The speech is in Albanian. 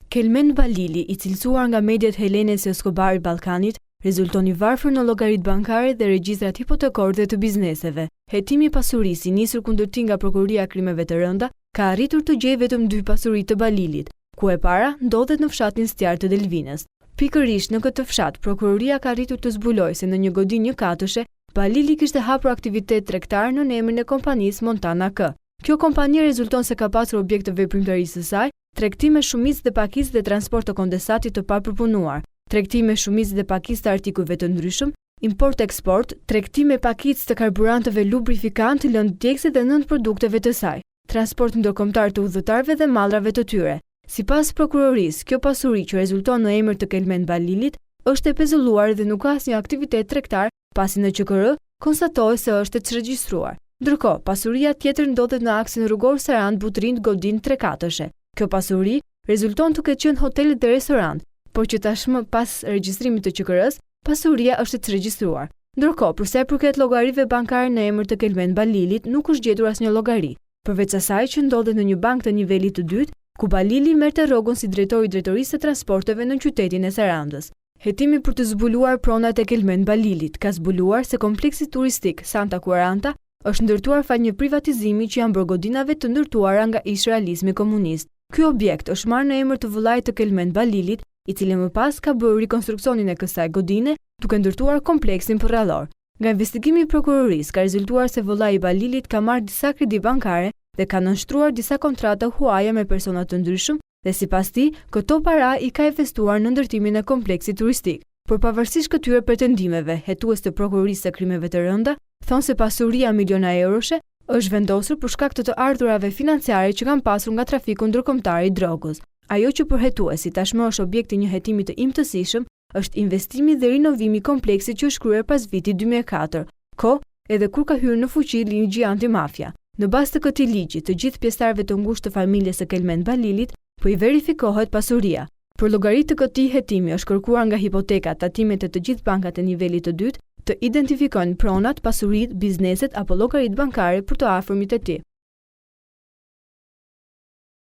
Kelmen Balili, i cilësuar nga mediat helene se Escobarit Ballkanit, rezulton i varfër në llogaritë bankare dhe regjistrat hipotekore dhe të bizneseve. Hetimi i pasurisë i nisur kundër tij nga Prokuroria e Krimeve të Rënda ka arritur të gjejë vetëm 2 pasuri të Balilit, ku e para ndodhet në fshatin Stjar të Delvinës. Pikërisht në këtë fshat, prokuroria ka arritur të zbulojë se në një godinë 1 katëshe, Balili kishte hapur aktivitet tregtar në emrin e kompanisë Montana K. Kjo kompani rezulton se ka pasur objekt të veprimtarisë së saj, tregtime shumicë dhe pakicë dhe transport të kondensatit të papërpunuar, tregtime shumicë dhe pakicë të artikujve të ndryshëm, import-eksport, tregtime pakicë të karburantëve lubrifikant, lëndë djegëse dhe nënt produkteve të saj, transport ndërkombëtar të udhëtarëve dhe mallrave të tyre. Sipas prokurorisë, kjo pasuri që rezulton në emër të Kelmen Balilit është e pezulluar dhe nuk ka asnjë aktivitet tregtar, pasi në QKR konstatohet se është e çregjistruar. Ndërkohë, pasuria tjetër ndodhet në aksin rrugor Sarand Butrind Godin 3 katëshe. Kjo pasuri rezulton të ketë qenë hotelet dhe restorant, por që tashmë pas regjistrimit të QKR-s, pasuria është e çregjistruar. Ndërkohë, për sa i përket llogarive bankare në emër të Kelmen Balilit, nuk është gjetur asnjë llogari, përveç asaj që ndodhet në një bankë të nivelit të dytë, ku Balili merrte rrogun si drejtori i drejtorisë së transporteve në qytetin e Sarandës. Hetimi për të zbuluar pronat e Kelmen Balilit ka zbuluar se kompleksi turistik Santa 40 është ndërtuar fal një privatizimi që janë bërë godinave të ndërtuara nga ish realizmi komunist. Ky objekt është marrë në emër të vëllait të Kelmen Balilit, i cili më pas ka bërë rikonstruksionin e kësaj godine, duke ndërtuar kompleksin përrallor. Nga investigimi i prokurorisë ka rezultuar se vëllai i Balilit ka marrë disa kredi bankare dhe ka nënshtruar disa kontrata huaja me persona të ndryshëm dhe sipas tij, këto para i ka investuar në ndërtimin e kompleksit turistik. Por pavarësisht këtyre pretendimeve, hetues të Prokurorisë së Krimeve të Rënda thonë se pasuria miliona euroshe është vendosur për shkak të ardhurave financiare që kanë pasur nga trafiku ndërkombëtar i drogës. Ajo që për hetuesi tashmë është objekt i një hetimi të imtësishëm është investimi dhe rinovimi i kompleksit që është kryer pas vitit 2004, kohë edhe kur ka hyrë në fuqi ligji antimafia. Në bazë të këtij ligji, të gjithë pjesëtarëve të ngushtë të familjes së Kelmen Balilit po i verifikohet pasuria. Për llogaritë të këtij hetimi është kërkuar nga hipotekat, tatimet e të gjithë bankat e nivelit të dytë të identifikojnë pronat, pasuritë, bizneset apo llogaritë bankare për të afërmit e tij.